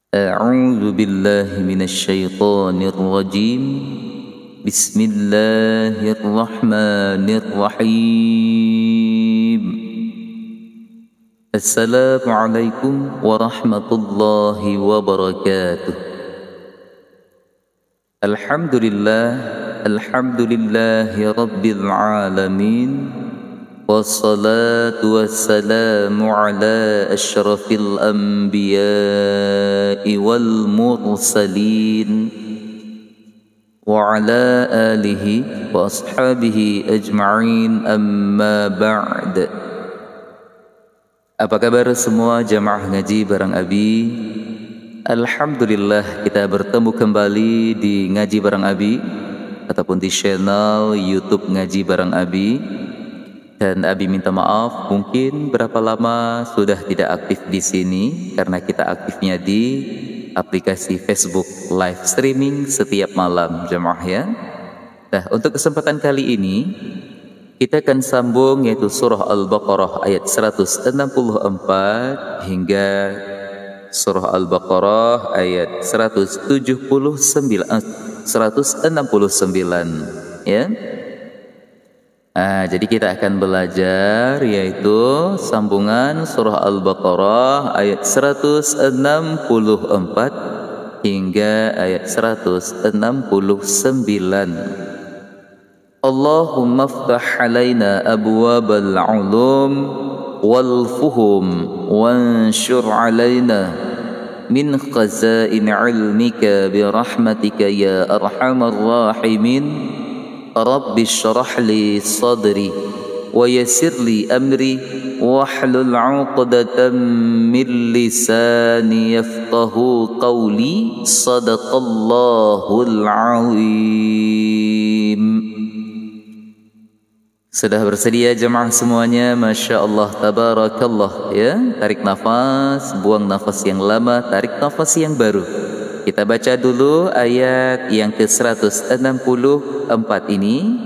أعوذ بالله من الشيطان الرجيم. بسم الله الرحمن الرحيم. السلام عليكم ورحمة الله وبركاته. الحمد لله رب العالمين، والصلاة والسلام على أشرف الأنبياء والمرسلين وعلى آله وأصحابه أجمعين، أما بعد. Apa kabar semua jamaah ngaji bareng Abi? Alhamdulillah kita bertemu kembali di Ngaji Bareng Abi ataupun di channel YouTube Ngaji Bareng Abi. Dan Abi minta maaf, mungkin berapa lama sudah tidak aktif di sini karena kita aktifnya di aplikasi Facebook live streaming setiap malam jemaah ya. Nah, untuk kesempatan kali ini kita akan sambung yaitu surah Al-Baqarah ayat 164 hingga surah Al-Baqarah ayat 169 ya. Jadi kita akan belajar yaitu sambungan surah Al-Baqarah ayat 164 hingga ayat 169. Allahumma aftah alaina abwabal ulum wal fuhum wanshur alaina min khazain ilmika birahmatika ya arhamar rahimin. Rabbi syrah li sadri wa yassir li amri wahlul 'uqdatam min lisani yafqahu qawli. Sadaqallahul azim. Sudah bersedia jemaah semuanya? Masya Allah, tabarakallah ya. Tarik nafas, buang nafas yang lama, tarik nafas yang baru. Kita baca dulu ayat yang ke-164 ini.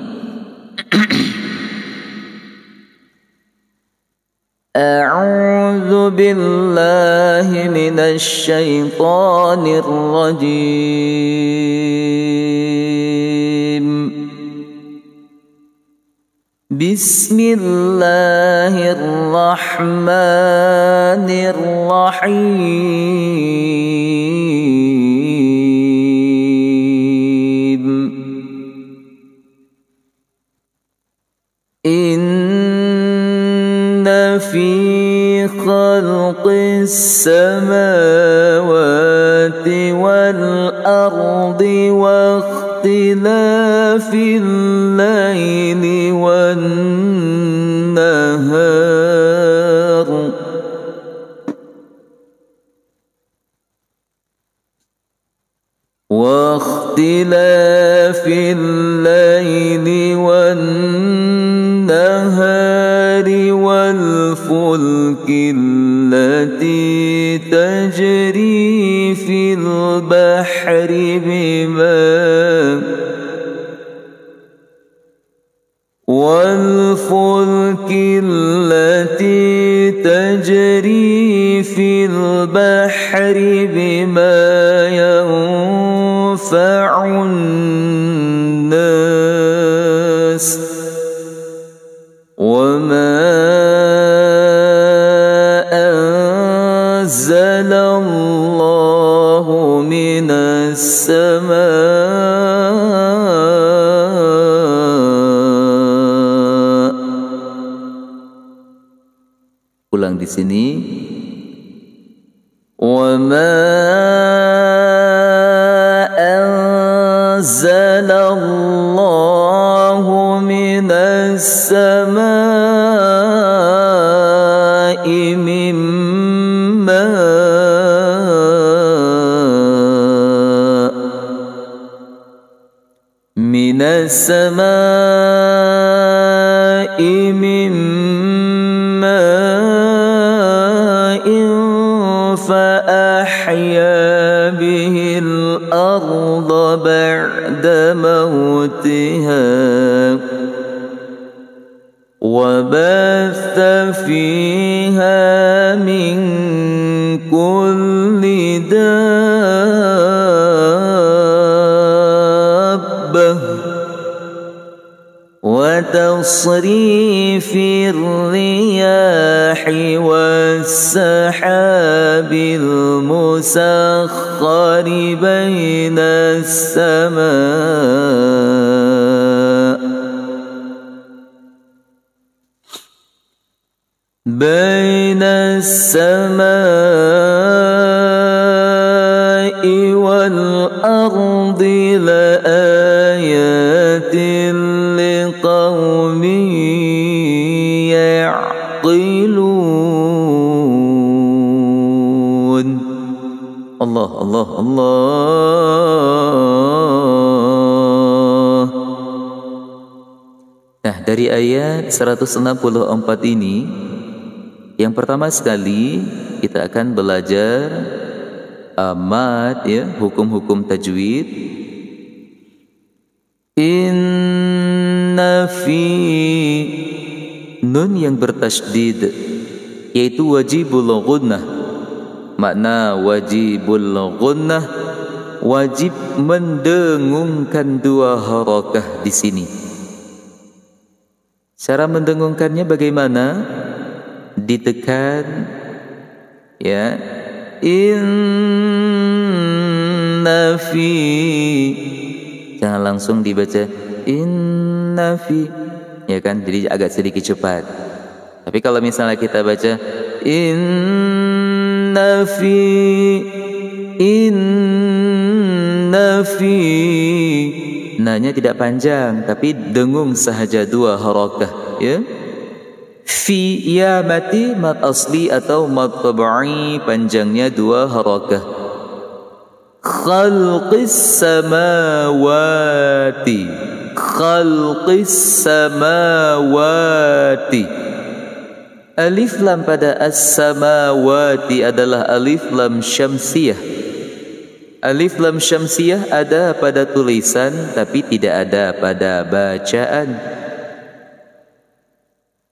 A'udzu billahi minasy syaithanir rajim. Bismillahirrahmanirrahim. Inna fi khalqis samawati wal ardi wa ikhtilafil laili wan nahar wa ikhtilafil laili wan nahari wal fulki allati tajri fil bahri bima والفلك التي تجري في البحر بما ينفع الناس وما أنزل الله من السماء ulang di sini. Wa ma anzalallahu minas samaa'i min minas samaa'i min فأحيا به الأرض بعد موتها وبث فيها من كل دابة وتصريف الرياح والسحاب المسخر بين السماء والأرض لآيات لقوم يعقلون. الله الله الله. Nah, dari ayat 164 ini, yang pertama sekali kita akan belajar mad, ya, hukum-hukum tajwid. Inna fi, nun yang bertasydid, yaitu wajibul gunnah. Makna wajibul gunnah, wajib mendengungkan dua harakah di sini. Cara mendengungkannya bagaimana? Ditekan, ya, inna fi, jangan langsung dibaca inna fi, ya kan, jadi agak sedikit cepat. Tapi kalau misalnya kita baca inna fi, nanya tidak panjang tapi dengung sahaja dua harakah, ya. Fi, ya mati mad asli atau mad tabai, panjangnya dua harakah. Khalqis samawati, khalqis samawati. Alif lam pada as-samawati adalah alif lam syamsiyah. Alif lam syamsiyah ada pada tulisan tapi tidak ada pada bacaan.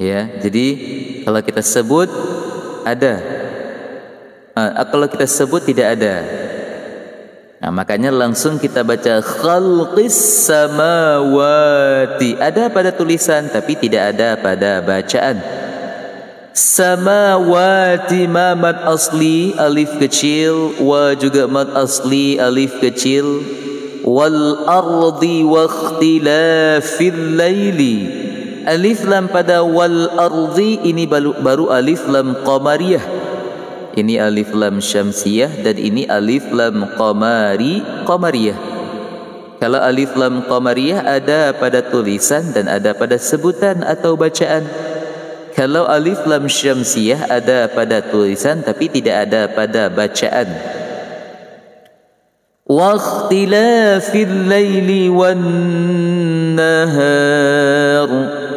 Ya, jadi kalau kita sebut ada, kalau kita sebut tidak ada. Nah, makanya langsung kita baca khalqis samawati, ada pada tulisan tapi tidak ada pada bacaan. Samawati ma mad asli alif kecil, wa juga mad asli alif kecil. Wal ardi wa ikhtilafil laili, alif lam pada wal ardi ini baru alif lam qamariyah. Ini alif lam syamsiyah dan ini alif lam qamariyah. Kalau alif lam qamariyah ada pada tulisan dan ada pada sebutan atau bacaan. Kalau alif lam syamsiyah ada pada tulisan tapi tidak ada pada bacaan. Wa ikhtilafil laili wan nahar.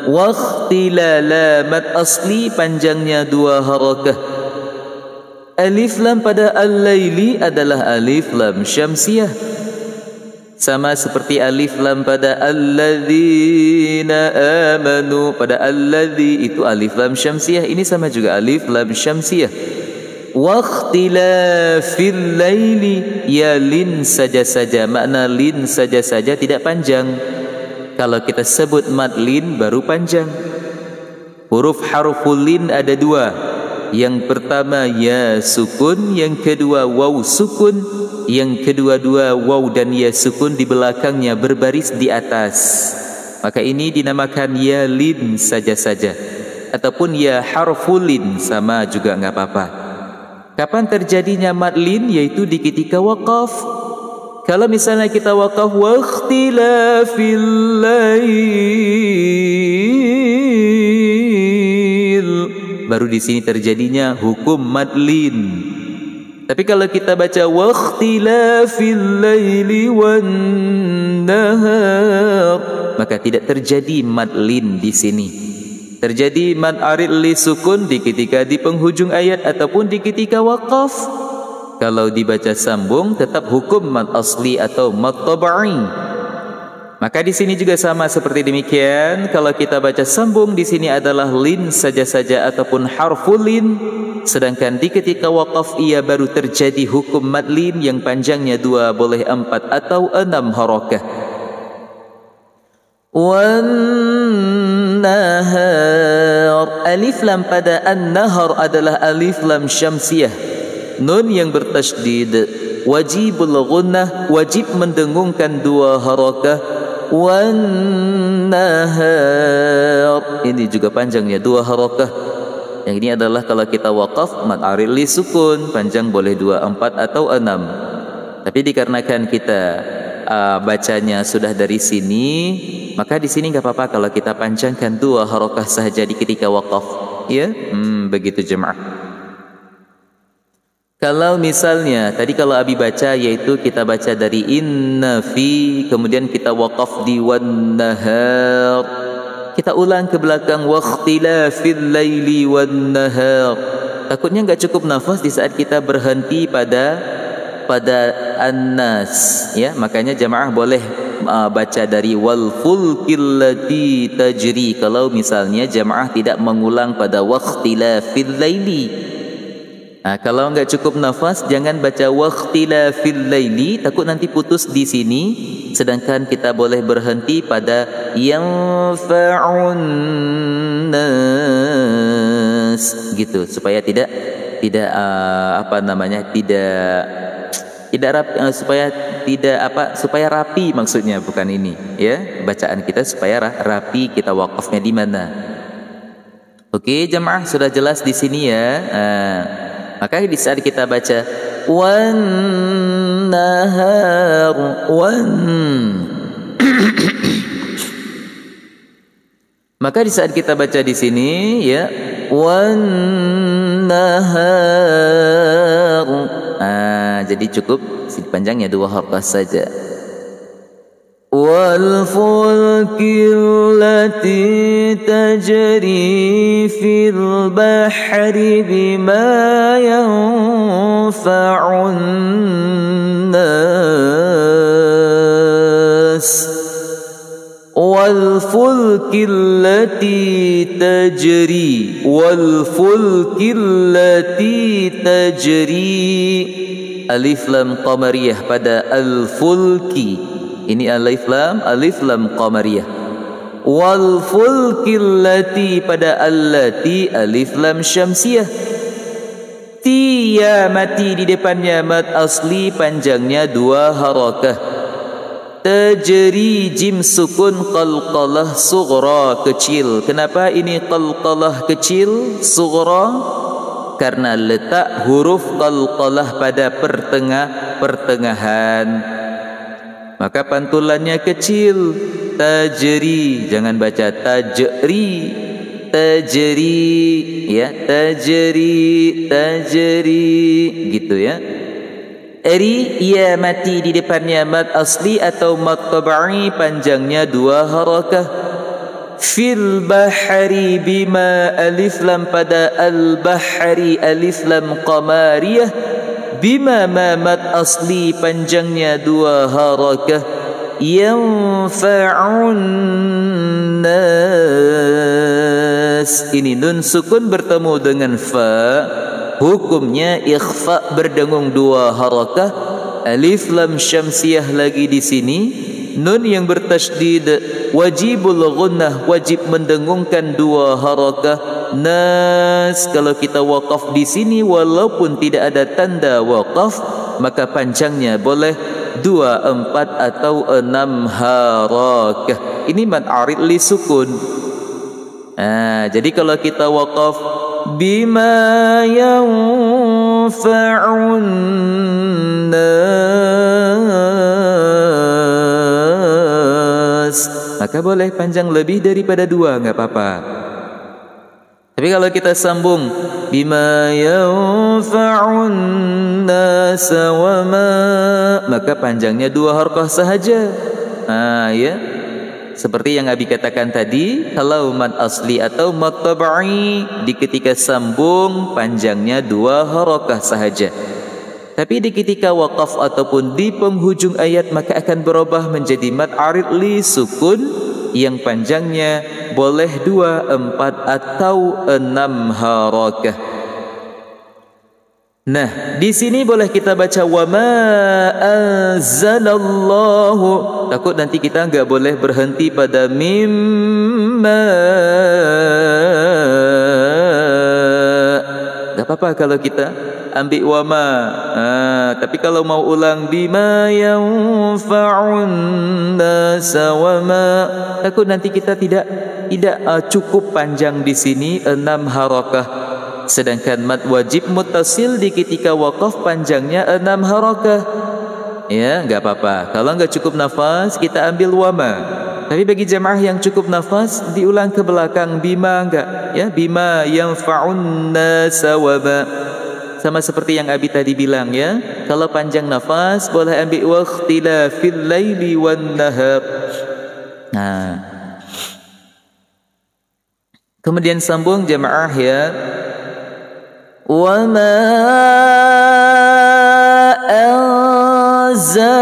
Wa ikhtilala mad asli panjangnya dua harakah. Alif lam pada al-laili adalah alif lam syamsiyah. Sama seperti alif lam pada alladzina amanu, pada alladzi itu alif lam syamsiyah, ini sama juga alif lam syamsiyah. Wa ikhtilafil laili, ya lin saja-saja, makna lin saja-saja tidak panjang. Kalau kita sebut mad lin baru panjang. Huruf harful lin ada dua. Yang pertama ya sukun, yang kedua waw sukun, yang kedua-dua waw dan ya sukun di belakangnya berbaris di atas. Maka ini dinamakan ya lin saja-saja, ataupun ya harful lin, sama juga nggak apa-apa. Kapan terjadinya mad lin? Yaitu di ketika waqaf. Kalau misalnya kita waqaf wa ikhtilafil lail, baru di sini terjadinya hukum mad lin. Tapi kalau kita baca wa ikhtilafil laili wan nahar, maka tidak terjadi mad lin di sini. Terjadi mad arid li sukun di ketika di penghujung ayat ataupun di ketika waqaf. Kalau dibaca sambung tetap hukum mad asli atau mad tabai. Maka di sini juga sama seperti demikian. Kalau kita baca sambung di sini adalah lin saja ataupun harful lin. Sedangkan di ketika waqaf ia baru terjadi hukum mad lin yang panjangnya 2 boleh 4 atau 6 harakah. Wan nahar, alif lam pada an-nahar adalah alif lam syamsiyah. Nun yang bertasydid. Wajibul gunnah, wajib mendengungkan 2 harakah. Wan nahar, ini juga panjangnya 2 harakah. Yang ini adalah kalau kita waqaf mad arid li sukun, panjang boleh 2, 4 atau 6. Tapi dikarenakan kita bacanya sudah dari sini, maka di sini enggak apa-apa kalau kita panjangkan 2 harakah saja di ketika waqaf, ya. Begitu jemaah. Kalau misalnya tadi kalau Abi baca yaitu kita baca dari inna fi, kemudian kita waqaf di wan nahar. Kita ulang ke belakang waqtilafil laili wan nahar. Takutnya enggak cukup nafas di saat kita berhenti pada an-nas, ya. Makanya jamaah boleh baca dari wal fulkil lati tajri kalau misalnya jamaah tidak mengulang pada waqtilafil laili. Kalau enggak cukup nafas, jangan baca waqtilafil laili, takut nanti putus di sini. Sedangkan kita boleh berhenti pada yanfa'un nas, gitu, supaya tidak supaya rapi maksudnya, bukan ini, ya. Bacaan kita supaya rapi, kita waqafnya di mana. Oke, jemaah sudah jelas di sini ya. Maka di saat kita baca wan nahar maka di saat kita baca di sini ya wan nahar, jadi cukup panjangnya 2 harakah saja. Wal fulkil lati tajri fil bahri bima yanfa'un nas. Wal fulkil lati tajri, wal fulkil lati tajri, alif lam qamariyah pada al fulki. Ini alif lam qamariyah. Wal fulkil lati pada allati alif lam syamsiyah. Tiya mati di depannya mad asli, panjangnya 2 harakah. Tajri jim sukun qalqalah sughra, kecil. Kenapa ini qalqalah kecil sughra? Karena letak huruf qalqalah pada pertengahan. Maka pantulannya kecil. Tajri, jangan baca tajri, tajri, ya, tajri, gitu ya. Eri, ia mati di depannya mad asli atau mad tabai, panjangnya 2 harakah. Fil bahari bima alif lam pada al bahari alif lam qamariyah. Bima mad asli, panjangnya 2 harakah. Yanfa'un nas, ini nun sukun bertemu dengan fa, hukumnya ikhfa berdengung 2 harakah. Alif lam syamsiyah lagi di sini. Nun yang bertasydid wajibul gunnah, wajib mendengungkan 2 harakah. Nas, kalau kita waqaf di sini walaupun tidak ada tanda waqaf, maka panjangnya boleh 2, 4 atau 6 harakah. Ini mad arid li sukun. Jadi kalau kita waqaf bima yanfa'un nas, maka boleh panjang lebih daripada 2, enggak apa-apa. Tapi kalau kita sambung bima yanfa'un nas wa ma, maka panjangnya 2 harakah sahaja. Ya. Seperti yang Abi katakan tadi, kalau mad asli atau mad tabai di ketika sambung panjangnya 2 harakah sahaja. Tapi di ketika waqaf ataupun di penghujung ayat maka akan berubah menjadi mad arid li sukun yang panjangnya boleh 2, 4 atau 6 harakah. Nah, di sini boleh kita baca wa ma anzalallahu. Takut nanti kita enggak boleh berhenti pada mimma. Enggak apa-apa kalau kita ambil wama. Tapi kalau mau ulang bima yanfa'un nasa wama, takut nanti kita tidak cukup panjang di sini 6 harakah. Sedangkan mad wajib muttasil di ketika waqaf panjangnya 6 harakah. Ya, enggak apa-apa. Kalau enggak cukup nafas kita ambil wama. Tapi bagi jamaah yang cukup nafas diulang ke belakang bima enggak, ya, bima yanfa'un nasa wama. Sama seperti yang Abi tadi bilang, ya. Kalau panjang nafas boleh ambil waqtilafil laili wan nahar. Nah. Kemudian sambung jamaah, ya. Wa ma anzalallahu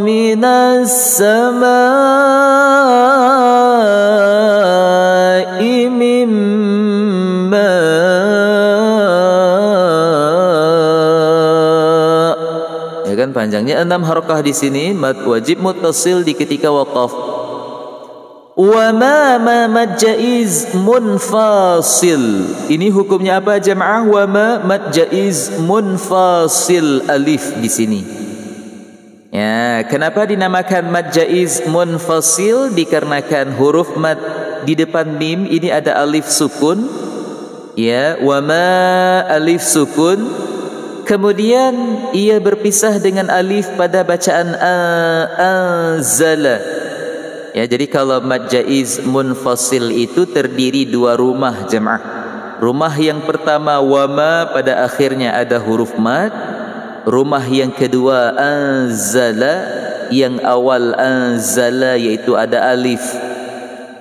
minas samaa'i min panjangnya 6 harakah di sini, mad wajib muttasil di ketika waqaf. Wa ma mad jaiz munfasil. Ini hukumnya apa jamaah? Wa ma mad jaiz munfasil alif di sini. Ya, kenapa dinamakan mad jaiz munfasil? Dikarenakan huruf mad di depan mim ini ada alif sukun. Ya, wa ma alif sukun. Kemudian ia berpisah dengan alif pada bacaan anzala. Ya, jadi kalau mad jaiz munfasil itu terdiri 2 rumah jemaah. Rumah yang pertama wama pada akhirnya ada huruf mad. Rumah yang kedua anzala, yang awal anzala yaitu ada alif.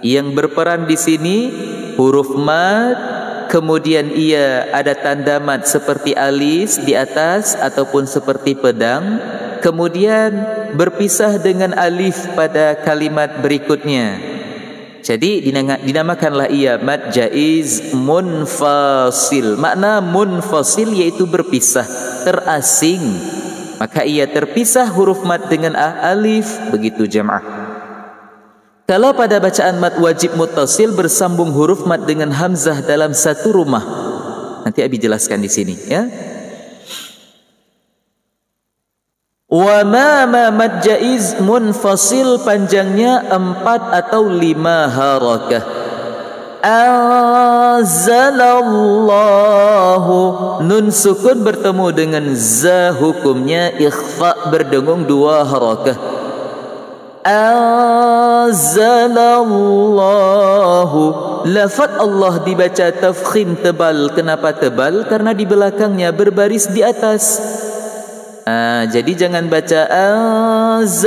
Yang berperan di sini huruf mad. Kemudian ia ada tanda mad seperti alis di atas ataupun seperti pedang. Kemudian berpisah dengan alif pada kalimat berikutnya. Jadi dinamakanlah ia mad jaiz munfasil. Makna munfasil yaitu berpisah, terasing. Maka ia terpisah huruf mad dengan alif. Begitu jamaah. Kalau pada bacaan mad wajib muttasil bersambung huruf mad dengan hamzah dalam satu rumah. Nanti Abi jelaskan di sini, ya. Wa ma mad jaiz munfasil panjangnya 4 atau 5 harakah. Anzalallahu, nun sukun bertemu dengan za, hukumnya ikhfa berdengung 2 harakah. Anzalallahu, lafaz Allah dibaca tafkhim tebal. Kenapa tebal? Karena di belakangnya berbaris di atas. Jadi jangan baca anzalallahu,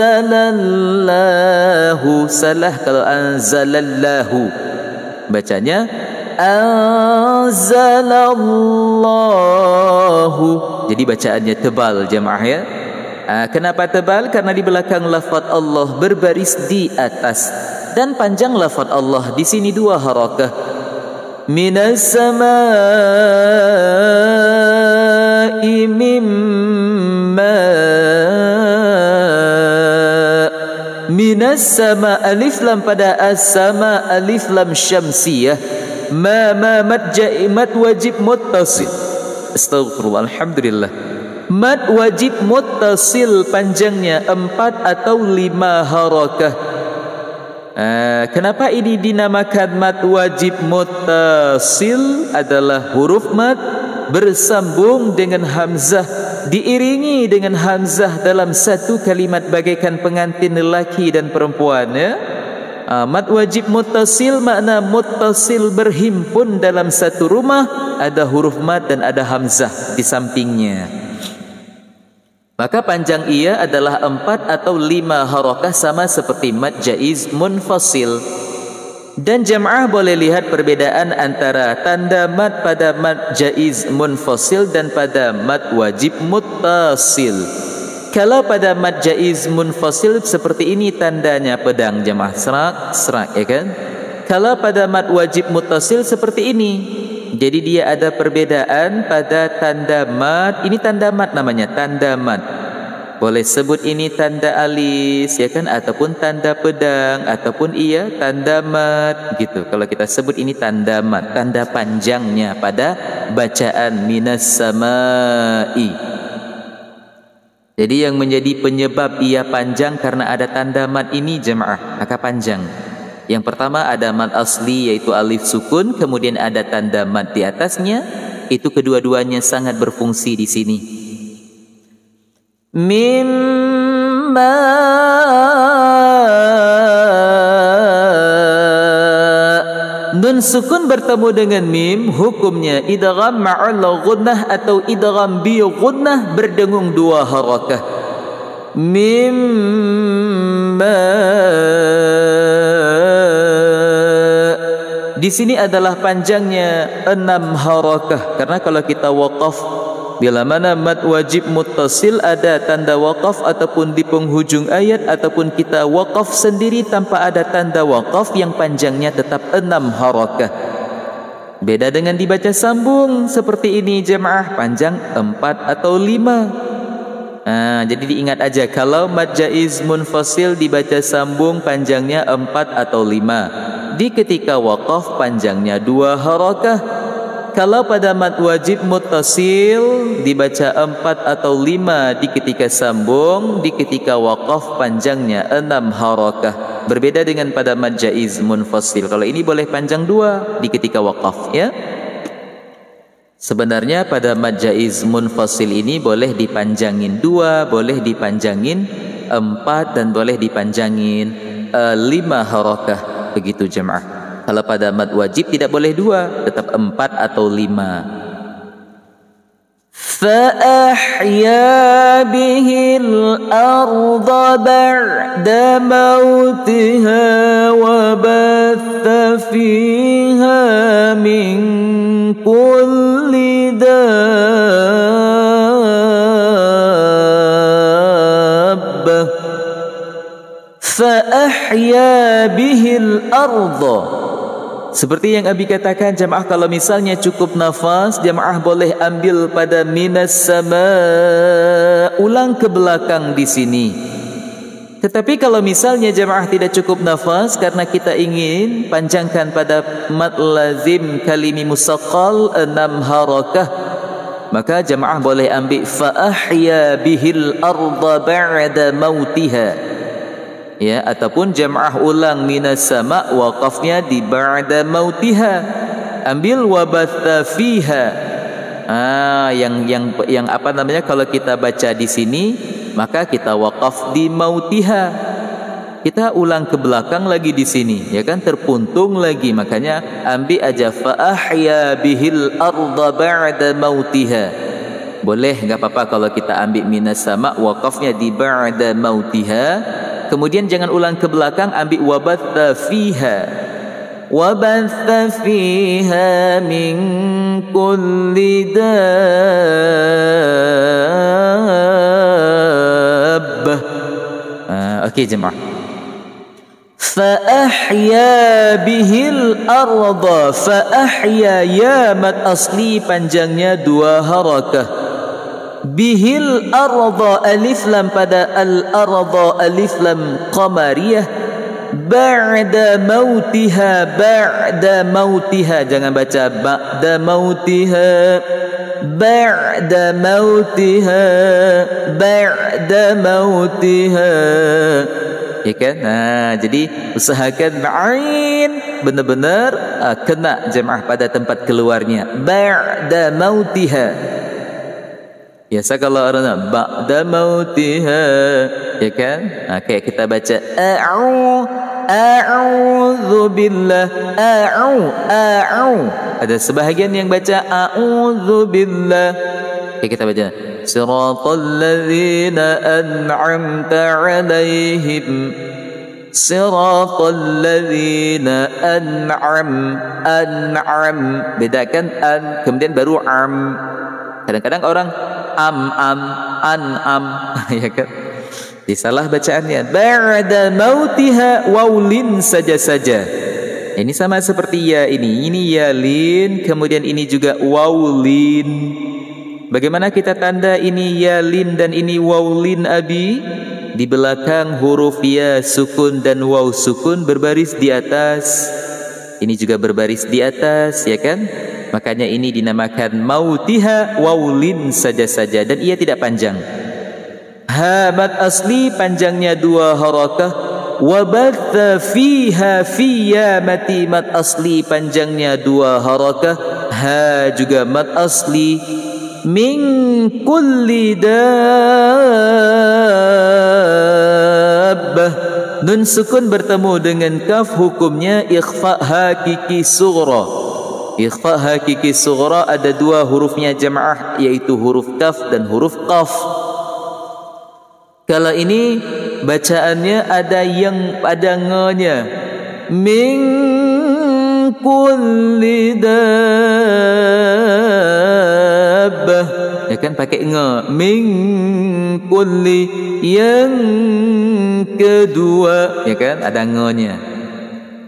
salah kalau anzalallahu. Bacanya anzalallahu. Jadi bacaannya tebal jamaah, ya. Kenapa tebal? Karena di belakang lafaz Allah berbaris di atas. Dan panjang lafaz Allah di sini 2 harakah. Minas samaa'i mimma. Minas sama alif lam pada as-sama alif lam syamsiyah. Ma mad wajib muttasil. Astagfirullah, alhamdulillah. Mad wajib muttasil panjangnya 4 atau 5 harakah. Kenapa ini dinamakan mad wajib muttasil? Adalah huruf mad bersambung dengan hamzah, diiringi dengan hamzah dalam satu kalimat bagaikan pengantin lelaki dan perempuan, ya. Mad wajib muttasil makna muttasil berhimpun dalam satu rumah, ada huruf mad dan ada hamzah di sampingnya. Maka panjang ia adalah 4 atau 5 harakah, sama seperti mad jaiz munfasil. Dan jamaah boleh lihat perbedaan antara tanda mad pada mad jaiz munfasil dan pada mad wajib muttasil. Kalau pada mad jaiz munfasil seperti ini tandanya pedang jamaah, serak, serak, ya kan? Kalau pada mad wajib muttasil seperti ini. Jadi dia ada perbedaan pada tanda mad. Ini tanda mad namanya, tanda mad. Boleh sebut ini tanda alis, ya kan, ataupun tanda pedang, ataupun iya tanda mat gitu. Kalau kita sebut ini tanda mat, tanda panjangnya pada bacaan minas samai. Jadi yang menjadi penyebab ia panjang karena ada tanda mat ini jemaah, maka panjang. Yang pertama ada mat asli yaitu alif sukun, kemudian ada tanda mat di atasnya. Itu kedua-duanya sangat berfungsi di sini. Mimma nun sukun bertemu dengan mim, hukumnya idgham ma'al ghunnah atau idgham bi ghunnah berdengung dua harakah. Mimma di sini adalah panjangnya 6 harakah, karena kalau kita waqaf bila mana mad wajib muttasil ada tanda waqaf ataupun di penghujung ayat, ataupun kita waqaf sendiri tanpa ada tanda waqaf yang panjangnya tetap 6 harakah. Beda dengan dibaca sambung seperti ini jemaah, panjang 4 atau 5. Jadi diingat aja, kalau mad jaiz munfasil dibaca sambung panjangnya 4 atau 5. Di ketika waqaf panjangnya 2 harakah. Kalau pada mad wajib muttasil dibaca 4 atau 5 di ketika sambung, di ketika waqaf panjangnya 6 harakah. Berbeda dengan pada mad jaiz munfasil. Kalau ini boleh panjang 2 di ketika waqaf, ya. Sebenarnya pada mad jaiz munfasil ini boleh dipanjangin 2, boleh dipanjangin 4 dan boleh dipanjangin 5 harakah. Begitu jemaah. Kalau pada mad wajib tidak boleh 2, tetap 4 atau 5. Fa'ahya bihil arda ba'da mautiha wa batha fiha min kulli dabbah. Fa'ahya bihil arda. Seperti yang Abi katakan jamaah, kalau misalnya cukup nafas, jamaah boleh ambil pada minas sama, ulang ke belakang di sini. Tetapi kalau misalnya jamaah tidak cukup nafas karena kita ingin panjangkan pada mad lazim kalimi musaqqal 6 harakah, maka jamaah boleh ambil fa ahya bihil arda ba'da mautiha. Ya, ataupun jamaah ulang minas sama, waqafnya di ba'da mautiha, ambil wabatha fiha. Yang apa namanya, kalau kita baca di sini maka kita waqaf di mautiha, kita ulang ke belakang lagi di sini, ya kan, terpuntung lagi. Makanya ambil aja fa ahya bihil arda ba'da mautiha. Boleh, enggak apa-apa kalau kita ambil minas sama, waqafnya di ba'da mautiha. Kemudian jangan ulang ke belakang, ambil wabatha fiha. Wabatha fiha min kulli dabbah. Okey jemaah. Fa ahya bihil arda. Fa ahya, ya mad asli panjangnya 2 harakah. Bihil arda, alif lam pada al arda, alif lam qamariyah. Ba'da mautiha, ba'da mautiha, jangan baca ba'da mautiha, ba'da mautiha, ba'da mautiha, ya kan? Jadi usahakan ma'in benar-benar kena jemaah pada tempat keluarnya. Ba'da mautiha. Biasa kalau orang ba'da mautiha, ya kan? Kayak kita baca a'udzu billah, ada sebahagian yang baca a'udzu billah. Kayak kita baca siratal ladzina an'amta 'alaihim, Siratal ladzina an'am. Bedakan an kemudian baru am. Kadang-kadang orang an'am ya kan. Disalah bacaannya. Ba'da mautiha waulin saja. Ini sama seperti ya ini. Ini yalin, kemudian ini juga waulin. Bagaimana kita tanda ini yalin dan ini waulin abi? Di belakang huruf ya sukun dan waw sukun berbaris di atas. Ini juga berbaris di atas, ya kan? Makanya ini dinamakan mautiha waulin saja dan ia tidak panjang. Ha mad asli panjangnya 2 harakah. Wa batha fiha fiya mati mad asli panjangnya 2 harakah. Ha juga mad asli. Min kulli dabbah. Nun sukun bertemu dengan kaf hukumnya ikhfa hakiki sughra. Ikhfa hakiki sughra ada 2 hurufnya jamaah, yaitu huruf kaf dan huruf qaf. Kalau ini bacaannya ada yang ada ngenya. Min kulli dabbah, ya kan, pakai nge. Min kulli, yang kedua, ya kan, ada ngenya.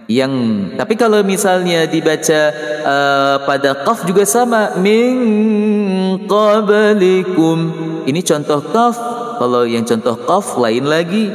Yang tapi kalau misalnya dibaca pada qaf juga sama. Min qablikum, ini contoh qaf. Kalau yang contoh qaf lain lagi,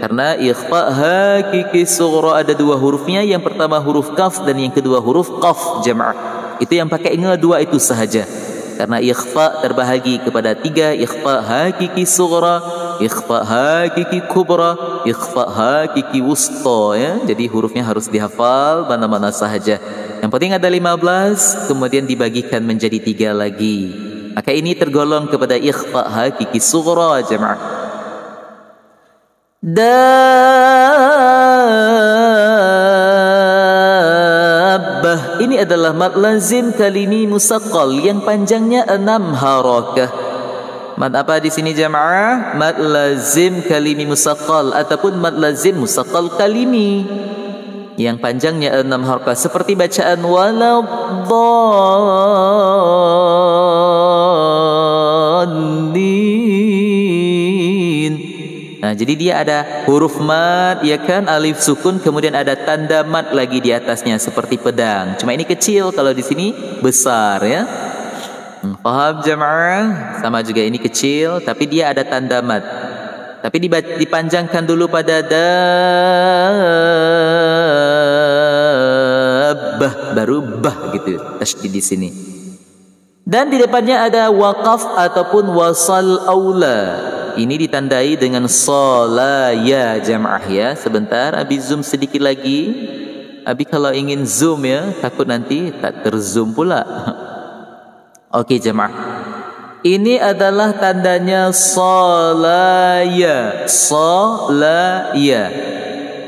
karena ikhfa hakiki sughra ada 2 hurufnya. Yang pertama huruf kaf dan yang kedua huruf qaf jamaah. Itu yang pakai nge 2 itu sahaja. Karena ikhfa terbahagi kepada 3, ikhfa hakiki sughra, ikhfa hakiki kubra, ikhfa hakiki wusta, ya. Jadi hurufnya harus dihafal mana-mana sahaja. Yang penting ada 15, kemudian dibagikan menjadi 3 lagi. Maka ini tergolong kepada ikhfa hakiki sughra jamaah. Dabbah ini adalah mad lazim kalimi musaqqal yang panjangnya 6 harakah. Mad apa di sini jamaah? Mad lazim kalimi musaqqal ataupun mad lazim musaqqal kalimi yang panjangnya 6 harakah, seperti bacaan waladdallin. Nah, jadi dia ada huruf mad, ya kan, alif sukun, kemudian ada tanda mad lagi di atasnya seperti pedang. Cuma ini kecil, kalau di sini besar, ya. Paham jamaah? Sama juga ini kecil, tapi dia ada tanda mad. Tapi dipanjangkan dulu pada dabbah, baru bah gitu, tasydid di sini. Dan di depannya ada waqaf ataupun wasal aula. Ini ditandai dengan salaya jamaah, ya. Sebentar, Abi zoom sedikit lagi. Abi kalau ingin zoom, ya, takut nanti tak terzoom pula. Oke jamaah. Ini adalah tandanya salaya. Salaya.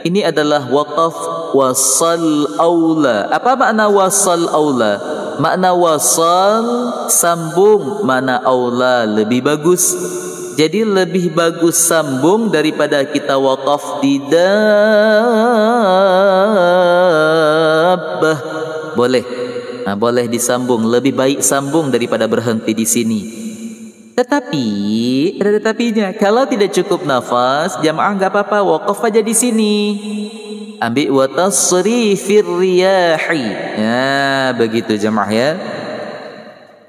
Ini adalah waqaf wasal aula. Apa makna wasal aula? Makna wasal sambung, makna aula lebih bagus. Jadi lebih bagus sambung daripada kita waqaf di dabbah. Boleh. Nah, boleh disambung, lebih baik sambung daripada berhenti di sini. Tetapi ada tetapinya. Kalau tidak cukup nafas, jamaah enggak apa-apa, waqaf aja di sini. Ambil wa tasrifir riyahi. Ya, begitu jamaah, ya.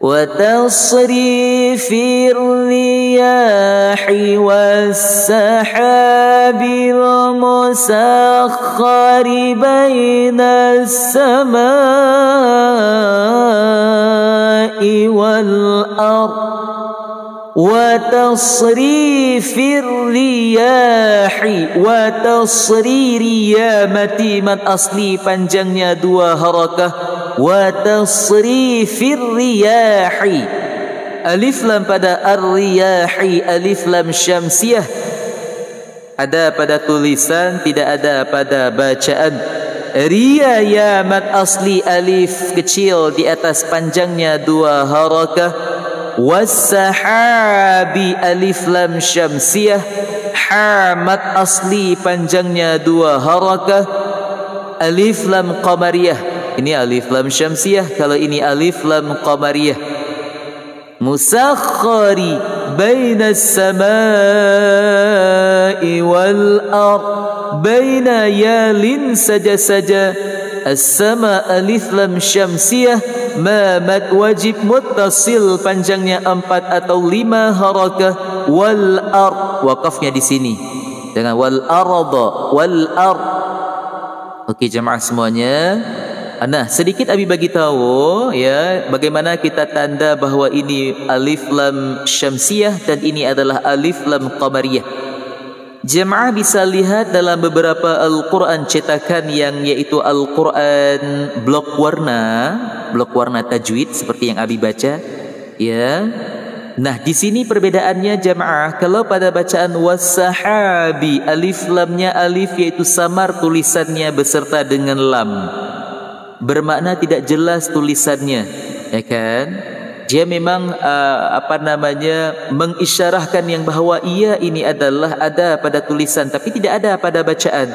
Wa tasrifir riyahi was-sahabil musakhkhari bainas samai wal ardh. وتصريف الرياح وتصرير ya mati mad asli panjangnya 2 harakah. وتصريف الرياح alif lam pada ar-riyahi, alif lam syamsiyah ada pada tulisan, tidak ada pada bacaan. Riya ya mad asli alif kecil di atas panjangnya 2 harakah. Was-sahabi alif lam syamsiyah, ha mad asli panjangnya 2 harakah, alif lam qamariyah. Ini alif lam syamsiyah, kalau ini alif lam qamariyah. Musakhkhari bainas samai wal ard, baina yalin saja-saja. As-sama alif lam syamsiyah, ma mad wajib muttasil panjangnya 4 atau 5 harakah, wal ard, wakafnya di sini. Jangan wal arda, wal ard. Okey jemaah semuanya. Nah, sedikit Abi bagi tahu ya bagaimana kita tanda bahawa ini alif lam syamsiyah dan ini adalah alif lam qamariyah. Jemaah bisa lihat dalam beberapa Al-Quran cetakan yang yaitu Al-Quran blok warna tajwid seperti yang Abi baca ya. Nah, di sini perbedaannya jemaah, kalau pada bacaan was-sahabi alif lamnya alif yaitu samar tulisannya beserta dengan lam. Bermakna tidak jelas tulisannya, ya kan? Dia memang mengisyarahkan yang bahawa ia ini adalah ada pada tulisan tapi tidak ada pada bacaan.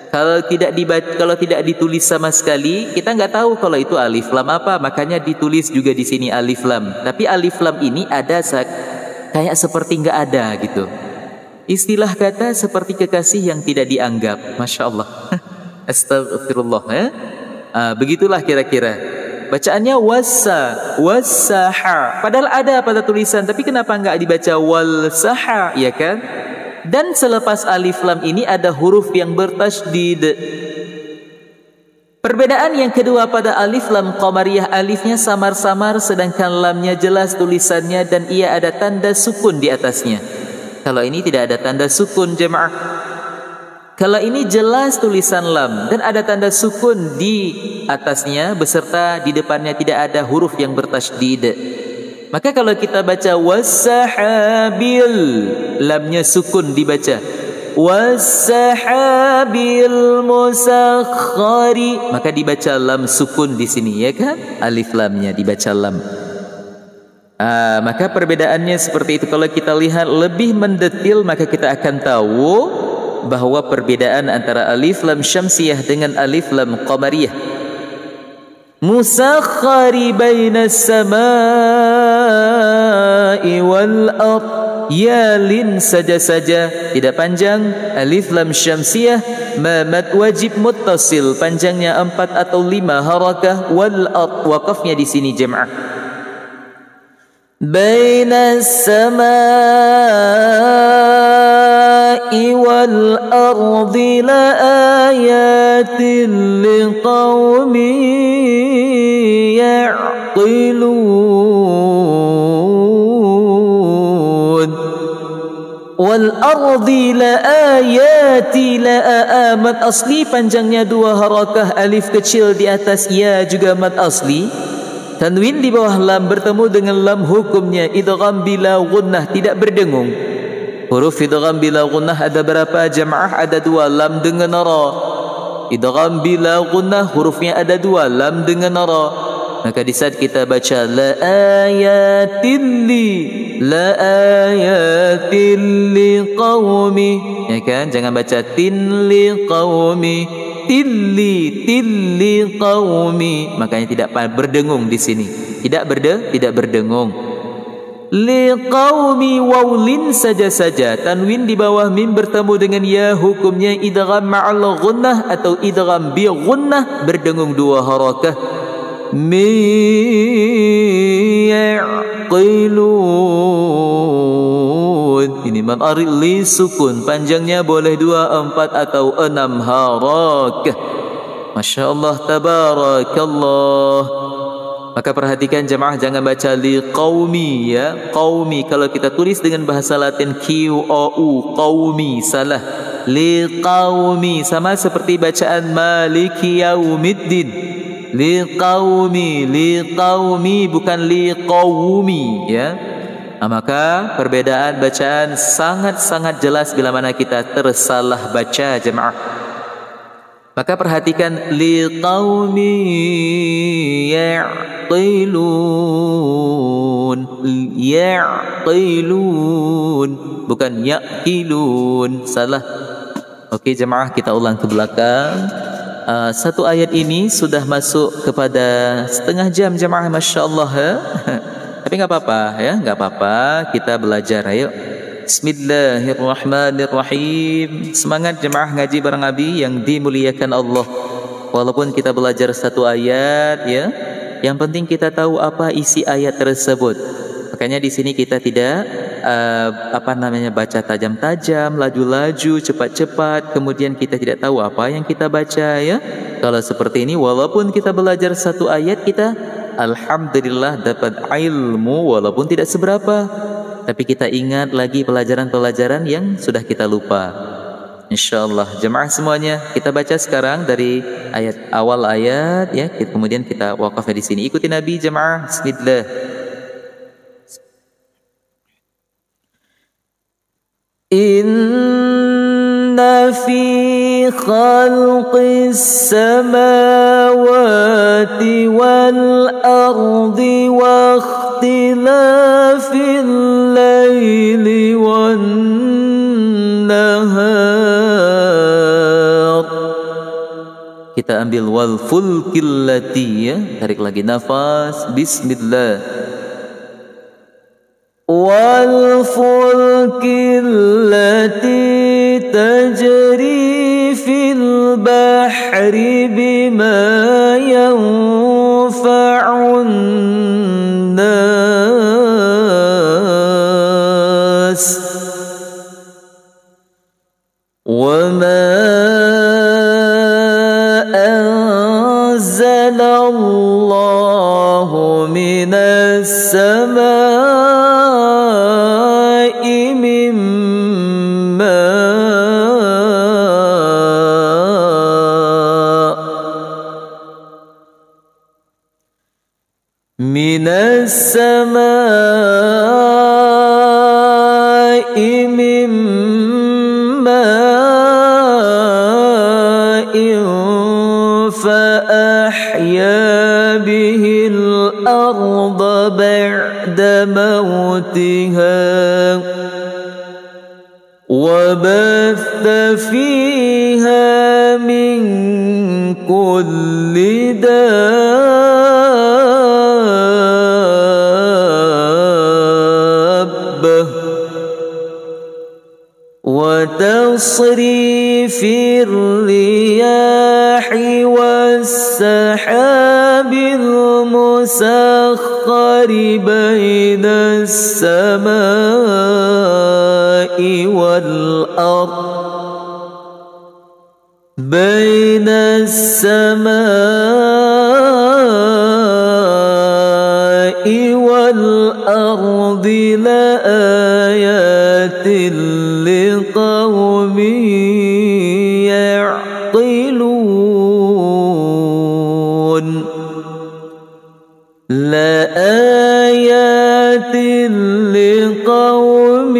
Kalau tidak ditulis sama sekali, kita nggak tahu kalau itu alif lam apa, makanya ditulis juga di sini alif lam. Tapi alif lam ini ada kayak seperti nggak ada gitu. Istilah kata seperti kekasih yang tidak dianggap. Masya Allah. Astagfirullah ya. Begitulah kira-kira bacaannya wassaha, padahal ada pada tulisan tapi kenapa enggak dibaca walsaha, ya kan? Dan selepas alif lam ini ada huruf yang bertasydid. Perbedaan yang kedua pada alif lam qamariyah, alifnya samar-samar sedangkan lamnya jelas tulisannya dan ia ada tanda sukun di atasnya. Kalau ini tidak ada tanda sukun jemaah. Kalau ini jelas tulisan lam dan ada tanda sukun di atasnya beserta di depannya tidak ada huruf yang bertasydid. Maka kalau kita baca wassahabil, lamnya sukun dibaca. Wassahabil musakhkhari, maka dibaca lam sukun di sini, ya kan? Alif lamnya dibaca lam. Maka perbedaannya seperti itu. Kalau kita lihat lebih mendetil maka kita akan tahu bahawa perbedaan antara alif lam syamsiyah dengan alif lam qamariyah. Musakhkhari bainas samai wal ard, yalin saja-saja tidak panjang. Alif lam syamsiyah ma mad wajib muttasil panjangnya 4 atau 5 harakah, wal ard, wakafnya di sini jemaah. Bainas samai wal ardi la ayatin liqaumin ya'qilun. Wal ardi la ayati, la mad asli panjangnya 2 harakah, alif kecil di atas ya juga mad asli. Tanwin di bawah lam bertemu dengan lam, hukumnya idgham bila gunnah, tidak berdengung. Huruf idgham bila gunnah ada berapa jemaah? Ada 2, lam dengan ra. Idgham bila gunnah hurufnya ada 2, lam dengan ra. Maka di saat kita baca la ayatin li qaumi, ya kan? Jangan baca tin li qaumi, tilli qaumi, makanya tidak berdengung di sini. Tidak berdengung. Li qaumi wawlin saja-saja. Tanwin di bawah mim bertemu dengan ya, hukumnya idgham ma'al gunnah atau idgham bi gunnah, berdengung 2 harakah. Ya'qilun, ini mad aril li sukun, panjangnya boleh 2, 4 atau 6 harakah. Masya Allah, tabarakallah. Maka perhatikan jemaah, jangan baca li qaumi ya. Qaumi kalau kita tulis dengan bahasa Latin Q-O-U, qaumi, salah. Li qaumi sama seperti bacaan maliki yaumiddin. Li qaumi bukan li qaumi ya. Maka perbedaan bacaan sangat-sangat jelas bila mana kita tersalah baca jemaah. Maka perhatikan liqaumi ya'qilun. Ya'qilun, bukan ya'qilun. Salah. Okey jemaah, kita ulang ke belakang. Satu ayat ini sudah masuk kepada setengah jam jemaah, masya-Allah. Tapi enggak apa-apa ya, enggak apa-apa, kita belajar. Ayo. Bismillahirrahmanirrahim. Semangat jemaah ngaji bareng Abi yang dimuliakan Allah. Walaupun kita belajar satu ayat ya, yang penting kita tahu apa isi ayat tersebut. Makanya di sini kita tidak baca tajam-tajam, laju-laju, cepat-cepat, kemudian kita tidak tahu apa yang kita baca ya. Kalau seperti ini, walaupun kita belajar satu ayat, kita alhamdulillah dapat ilmu walaupun tidak seberapa, tapi kita ingat lagi pelajaran-pelajaran yang sudah kita lupa. Insyaallah jemaah semuanya, kita baca sekarang dari ayat awal ayat ya, kemudian kita wakaf di sini. Ikuti Nabi jemaah. Bismillah. Inna fi khalqis samawati wal ardi wa ikhtilafil laili wan nahar. Kita ambil wal fulkil lati ya, tarik lagi nafas. Bismillah. والفلك التي تجري في البحر بما ينفع الناس وما أنزل الله من السماء من السماء من ماء فأحيا به الأرض بعد موتها وبث فيها من كل وتصريف الرياح والسحاب المسخر بين السماء والأرض لآيات لقوم يعقلون لآيات لقوم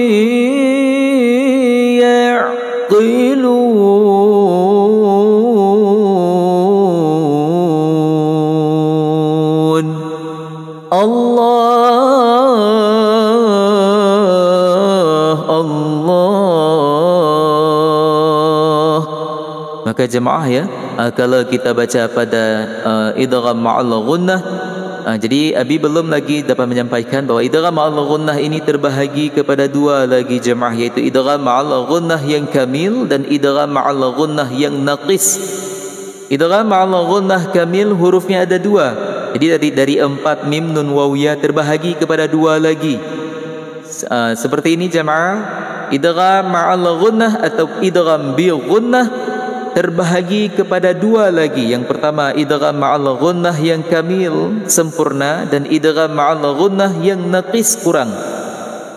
يعقلون Maka jemaah ya, kalau kita baca pada idgham ma'al ghunnah, jadi Abi belum lagi dapat menyampaikan bahwa idgham ma'al ghunnah ini terbahagi kepada dua lagi jemaah, yaitu idgham ma'al ghunnah yang kamil dan idgham ma'al ghunnah yang naqis. Idgham ma'al ghunnah kamil hurufnya ada dua. Jadi dari 4 mim nun waw ya terbahagi kepada dua lagi. Seperti ini jemaah, idgham ma'al ghunnah atau idgham bi ghunnah terbahagi kepada dua lagi. Yang pertama idgham ma'al ghunnah yang kamil sempurna dan idgham ma'al ghunnah yang naqis kurang.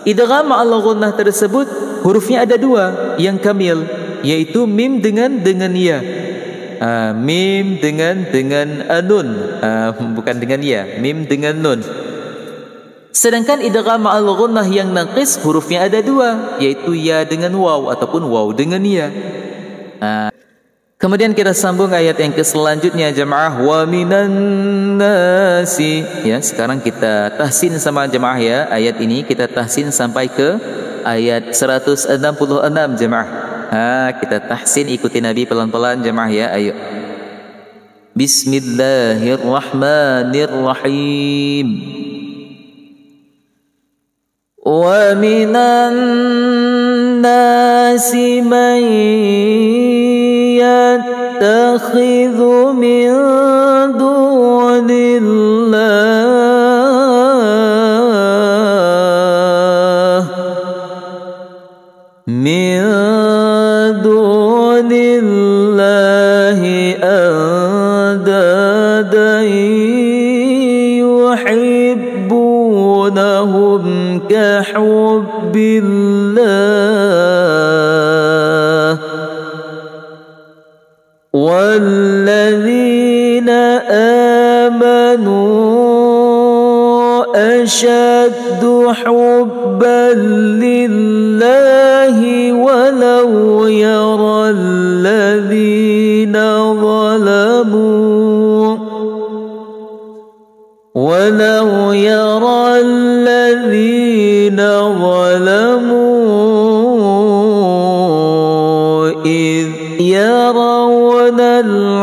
Idgham ma'al ghunnah tersebut hurufnya ada dua yang kamil, yaitu mim dengan ya. Mim dengan nun, bukan dengan ya, mim dengan nun. Sedangkan idgham ma'al ghunnah yang naqis hurufnya ada dua, yaitu ya dengan waw ataupun waw dengan ya. Kemudian kita sambung ayat yang selanjutnya jemaah, wa minan nasi. Ya, sekarang kita tahsin sama jemaah ya. Ayat ini kita tahsin sampai ke ayat 166 jemaah. Kita tahsin, ikuti Nabi pelan-pelan jemaah ya. Ayo. Bismillahirrahmanirrahim. Wa minan nasi man yattakhidhu min dunillahi andadan yuhibbunahum kahubbillah والذين آمنوا أشد حبا لله ولو يرى الذين ظلموا إذ يرون العذاب.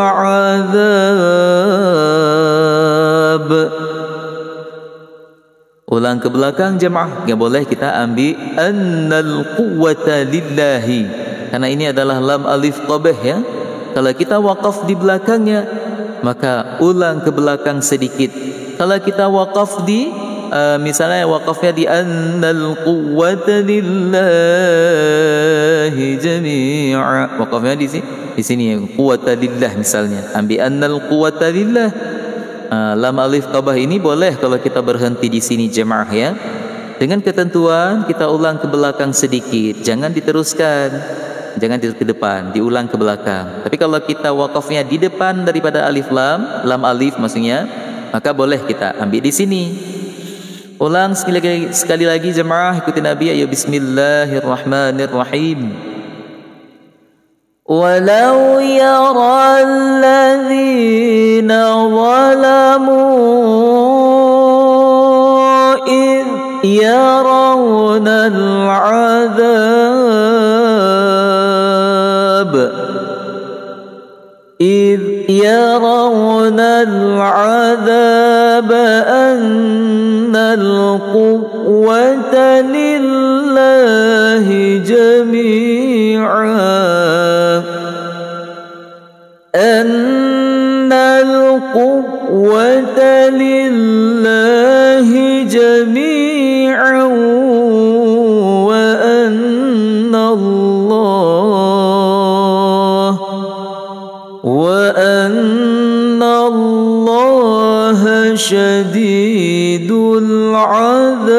Ulang ke belakang jemaah, enggak boleh kita ambil annal quwwata lillahi, karena ini adalah lam alif qabah ya. Kalau kita waqaf di belakangnya, maka ulang ke belakang sedikit. Kalau kita waqaf di misalnya waqafnya di annal quwwata lillahi jami'a, waqafnya di sini quwwata lillah misalnya, ambil annal quwwata lillah. Lam alif qabah ini boleh kalau kita berhenti di sini jemaah ya. Dengan ketentuan kita ulang ke belakang sedikit, jangan diteruskan, jangan ke depan, diulang ke belakang. Tapi kalau kita waqafnya di depan daripada alif lam, lam alif maksudnya, maka boleh kita ambil di sini. Ulang sekali lagi jemaah, ikuti Nabi. Ayo bismillahirrahmanirrahim. ولو يرى الذين ظلموا إذ يرون العذاب أن القوة لله جميعا أن القوة لله جميعا وأن الله شديد العذاب.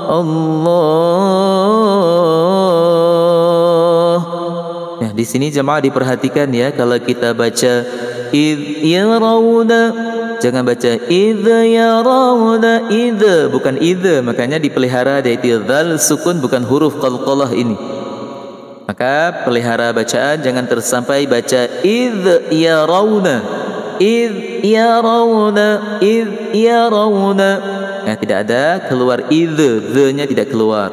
Allah ya, di sini jemaah diperhatikan ya, kalau kita baca idh yarawna, jangan baca idh yarawna, idh bukan idh, makanya dipelihara yaitu dzal sukun, bukan huruf qalqalah ini. Maka pelihara bacaan, jangan tersampai baca idh yarawna, idh yarawna, idh yarawna. Nah, tidak ada keluar idh, the-nya tidak keluar.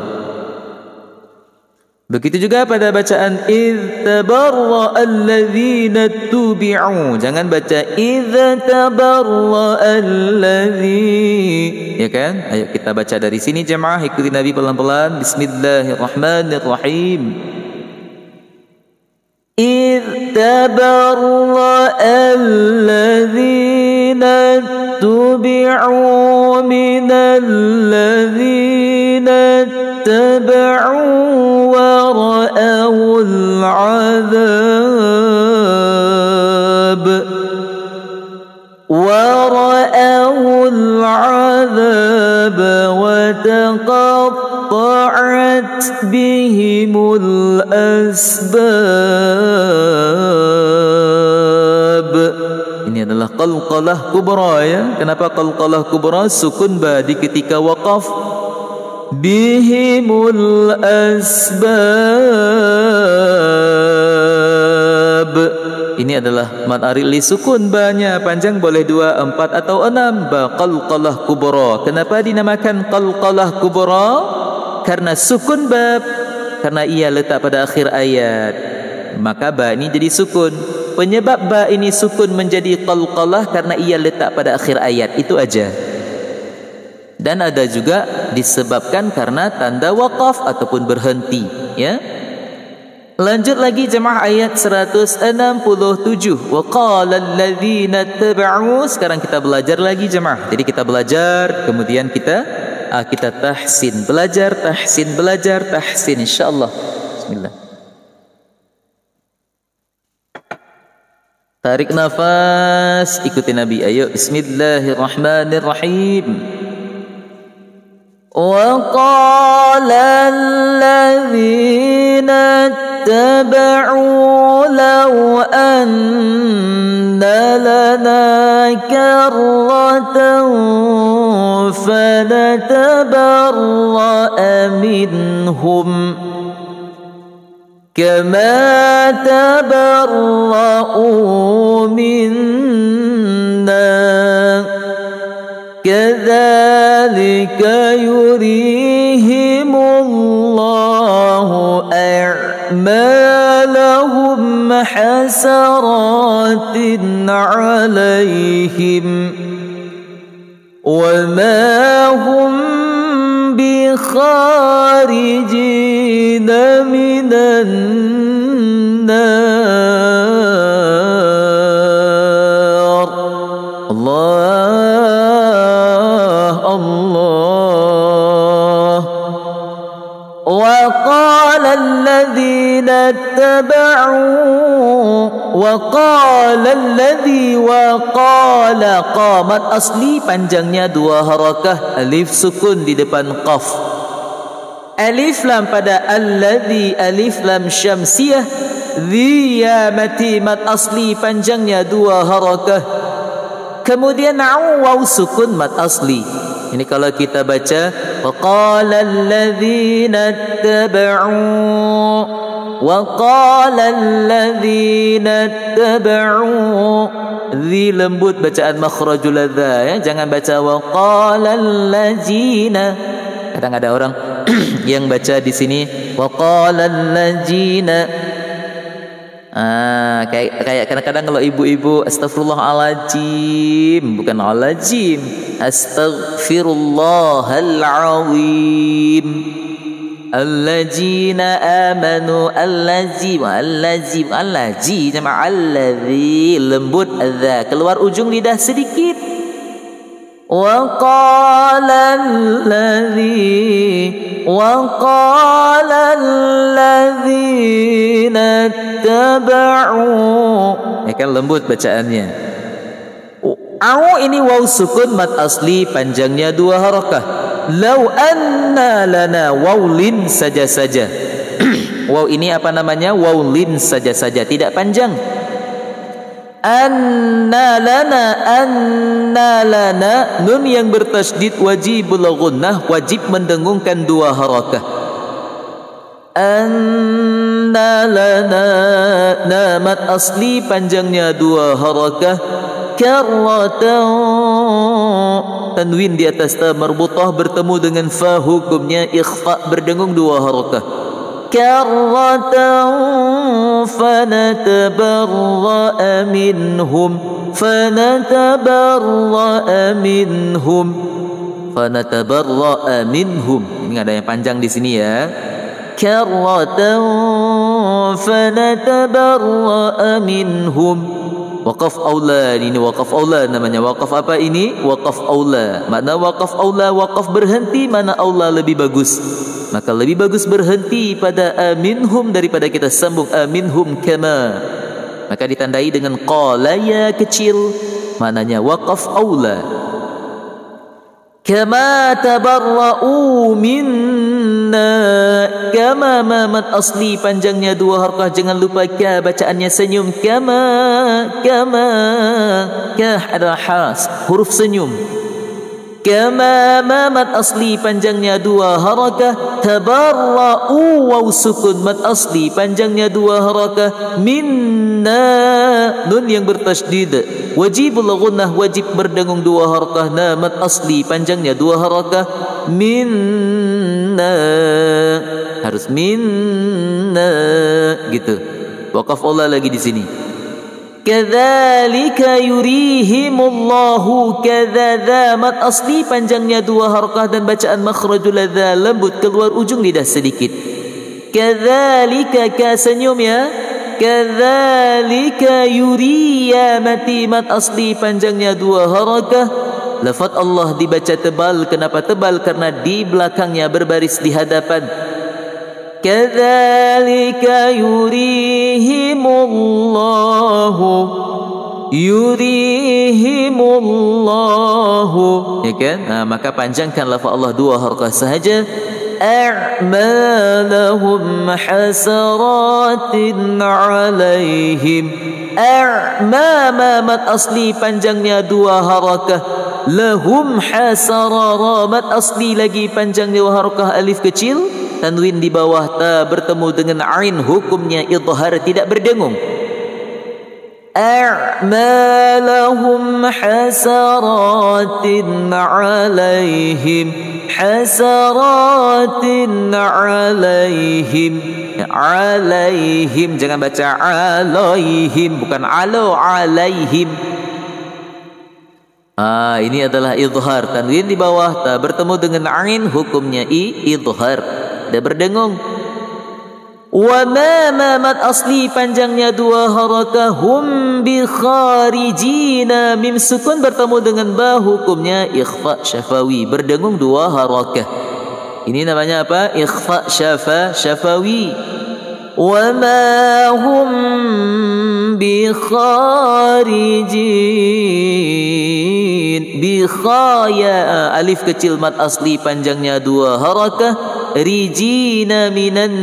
Begitu juga pada bacaan idh tabarra'a alladzina tubi'u, jangan baca idh tabarra'a alladzi, ya kan? Ayo kita baca dari sini jemaah, ikuti Nabi pelan-pelan. Bismillahirrahmanirrahim. إذ تبرأ الذين اتبعوا من الذين اتبعوا ورأوا العذاب وتقطعت بهم الأسباب. Ini adalah qalqalah kubra ya. Kenapa qalqalah kubra? Sukun ba di ketika waqaf, bihimul asbab. Ini adalah mad aril li sukun, ba-nya panjang boleh 2, 4 atau 6. Ba qalqalah kubra. Kenapa dinamakan qalqalah kubra? Karena sukun bab, karena ia letak pada akhir ayat, maka ba ini jadi sukun. Penyebab ba ini sukun menjadi qalqalah karena ia letak pada akhir ayat, itu aja. Dan ada juga disebabkan karena tanda waqaf ataupun berhenti, ya. Lanjut lagi jemaah ayat 167. Wa qala alladzina taba'u. Sekarang kita belajar lagi jemaah. Jadi kita belajar, kemudian kita tahsin, belajar, tahsin insyaallah. Bismillah. Tarik nafas, ikuti Nabi. Ayo, bismillahirrahmanirrahim. وقال الذين اتبعوا لو أن لنا كرة فنتبرأ منهم كما تبرؤوا منا كذلك يريهم الله أعمالهم حسرات عليهم وما هم بخارجين من النار. الله وقال الذين اتبعوا وقال الذي وقال qamat asli panjangnya 2 harakah, alif sukun di depan qaf, alif lam pada alladhi, alif lam syamsiyah, dhi ya mati mad asli panjangnya 2 harakah, kemudian waw sukun mad asli. Ini kalau kita baca waqala alladzina ittaba'u waqala alladzina ittaba'u, dhi lembut bacaan makhrajul dha, ya, jangan baca waqala alladzina. Kadang ada orang yang baca di sini waqala alladzina. Kayak kadang-kadang kalau ibu-ibu astagfirullahaladzim, bukan alazim, astaghfirullahalazim, alladzina amanu, allazim, jamaah alladzi, lembut adza, keluar ujung lidah sedikit. وقال الذين اتبعوا, ya kan lembut bacaannya. Au ini waw sukun mad asli panjangnya 2 harakah. Lau anna lana, wawlin saja-saja. Waw ini apa namanya? Wawlin saja-saja, tidak panjang. Anna lana, nun yang bertasydid wajibul ghunnah, wajib mendengungkan 2 harakah. Anna lana, namat asli panjangnya 2 harakah. Karratan, tanwin di atas ta marbutah bertemu dengan fa, hukumnya ikhfa, berdengung 2 harakah. Karratan fanatabarra'a minhum, fanatabarra'a minhum. Ini ada yang panjang di sini ya. Karratan fanatabarra'a minhum. Waqaf aula, ini waqaf aula namanya. Waqaf apa ini? Waqaf aula. Mana waqaf aula? Waqaf berhenti, mana aula lebih bagus? Maka lebih bagus berhenti pada aminhum daripada kita sambung aminhum kama. Maka ditandai dengan qala ya kecil, maknanya waqaf aula. Kama tabarra'u minna, kama mamat asli panjangnya 2 harakah, jangan lupa ka bacaannya senyum. Kama ka ada has, huruf senyum. Kama mat asli panjangnya 2 harakah. Tabarra'u waw sukun mat asli panjangnya 2 harakah. Minna nun yang bertasydid. Wajibul gunnah wajib berdengung 2 harakah. Na mat asli panjangnya 2 harakah. Minna harus minna gitu. Waqaf Allah lagi di sini. Kadzalika yurihimullahu kadzadza mat asli panjangnya 2 harakah dan bacaan makhrajul ladza lembut keluar ujung lidah sedikit. Kadzalika ka senyum ya. Kadzalika yuriya mati mat asli panjangnya 2 harakah. Lafaz Allah dibaca tebal. Kenapa tebal? Karena di belakangnya berbaris di hadapan. Kadzalika yurihimullahu ya kan? Maka panjangkan lafaz Allah 2 harakah sahaja. A'malahum hasaratin alaihim. A'mamat asli panjangnya 2 harakah. Lahum hasarara mat asli lagi panjangnya 2 harakah alif kecil. Tanwin di bawah ta bertemu dengan ain hukumnya idhar tidak berdengung. A'malahum hasaratin alaihim. Hasaratin alaihim. Alaihim jangan baca alaihim, bukan alo alaihim. Ini adalah idhar. Tanwin di bawah ta bertemu dengan ain hukumnya idhar. Dia berdengung. Wa ma mat asli panjangnya 2 harakah. Hum bi kharijina mim sukun bertemu dengan ba hukumnya ikhfa syafawi berdengung 2 harakah. Ini namanya apa? Ikhfa syafawi. Wa ma hum bi kharijin bi khaya alif kecil mat asli panjangnya 2 harakah. Rijina minan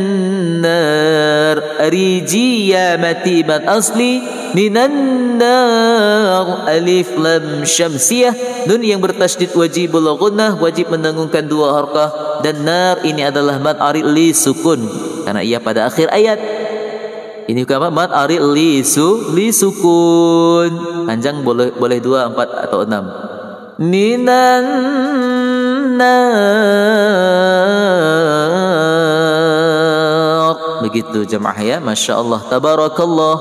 nar. Rijiya mati mat asli minan nar. Alif lam syamsiyah nun yang bertasydid wajibul gunnah wajib mendenggungkan 2 harakah. Dan nar ini adalah mad arid li sukun karena ia pada akhir ayat. Ini apa? Mad arid li sukun. Panjang boleh 2, 4 atau 6. Minan nar. Begitu jemaah ya. Masya Allah, tabarakallah.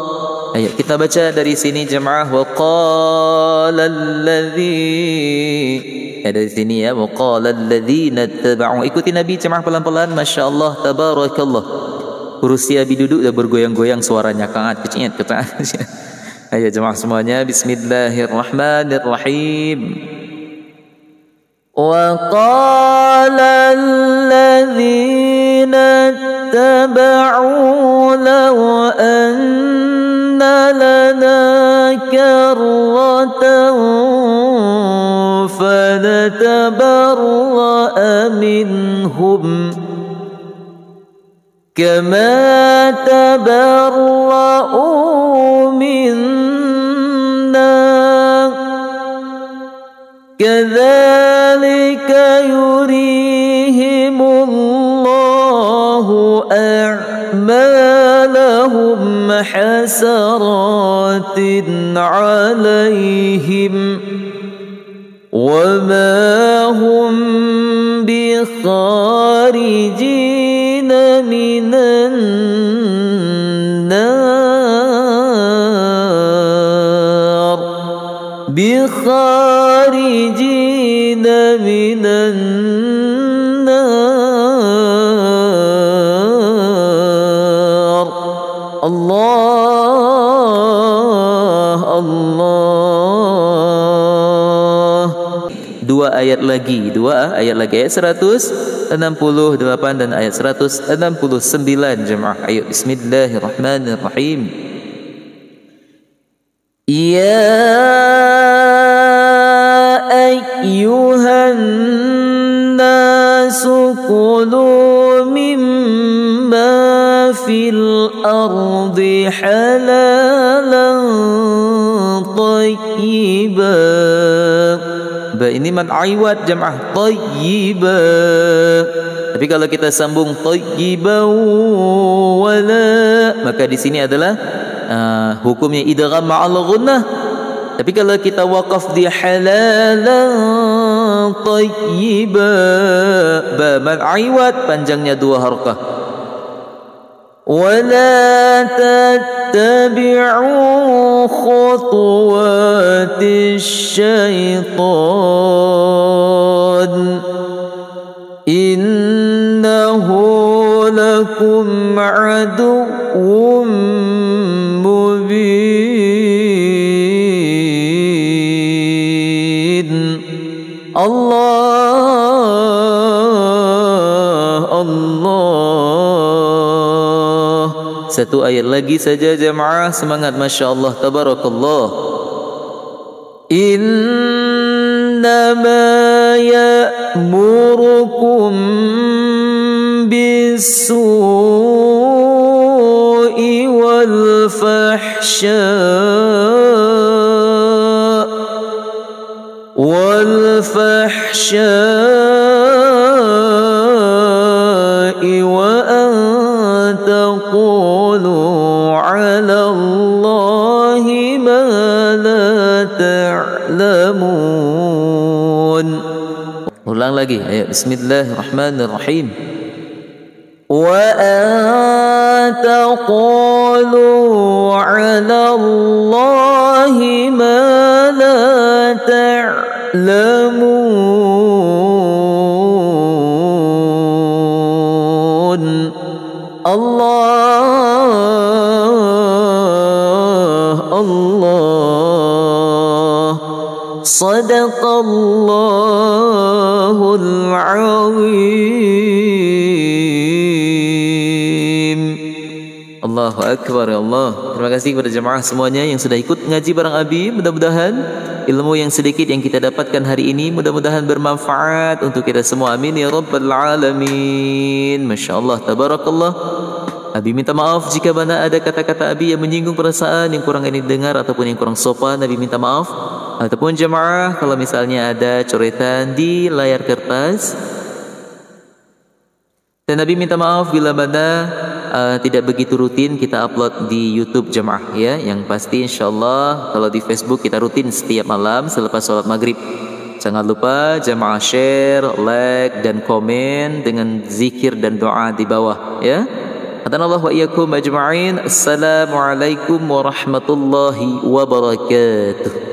Ayo kita baca dari sini jemaah. Wa qala alladhi dari sini ya. Wa qala alladhina taba'u. Ikuti Nabi jemaah pelan-pelan. Masya Allah, tabarakallah. Kursi Abi duduk dah bergoyang-goyang suaranya kangat kecil. Ayo jemaah semuanya. Bismillahirrahmanirrahim. وقال الذين اتبعوا لو أن لنا كرة فنتبرأ منهم كما تبرؤوا منا كذلك يريهم الله أعمالهم حسرات عليهم وما هم بخارجين من النار بخارجين من النار الله الله. 2 ayat lagi ayat 168 dan ayat 169 jemaah. Ayo bismillahirrahmanirrahim. Ya ayyuhan nasu kulu mimma fil ardi halalan tayyiban. Ini man aiwat jam'ah tayyiba. Tapi kalau kita sambung tayyiba wala, maka di sini adalah hukumnya idgham ma'al ghunnah. Tapi kalau kita waqaf di halalan tayyiba, ba man aiwat panjangnya 2 harakah. ولا تتبعوا خطوات الشيطان إنه لكم عدو مبين. Satu ayat lagi saja jamaah, semangat, Masya Allah, tabarakallah. Innama ya'murukum bis-su'i wal-fahsya wa an taqulu ala Allahi ma la ta'lamun. Ulang lagi, ayo, bismillahirrahmanirrahim. Wa an taqulu ala Allahi ma la ta'lamun. Allah sadaqallahul azim. Allahu akbar, ya Allah. Terima kasih kepada jemaah semuanya yang sudah ikut ngaji bareng Abi. Mudah-mudahan ilmu yang sedikit yang kita dapatkan hari ini mudah-mudahan bermanfaat untuk kita semua. Amin ya rabbal alamin. Masya Allah, tabarakallah. Abi minta maaf jika mana ada kata-kata Abi yang menyinggung perasaan, yang kurang ini dengar ataupun yang kurang sopan. Abi minta maaf. Ataupun jemaah, kalau misalnya ada coretan di layar kertas, dan Nabi minta maaf bila mana tidak begitu rutin kita upload di YouTube jemaah, ya. Yang pasti insyaallah kalau di Facebook kita rutin setiap malam selepas sholat maghrib. Jangan lupa jemaah share, like dan komen dengan zikir dan doa di bawah, ya. Hadanallahu wa iyyakum ajma'in. Assalamualaikum warahmatullahi wabarakatuh.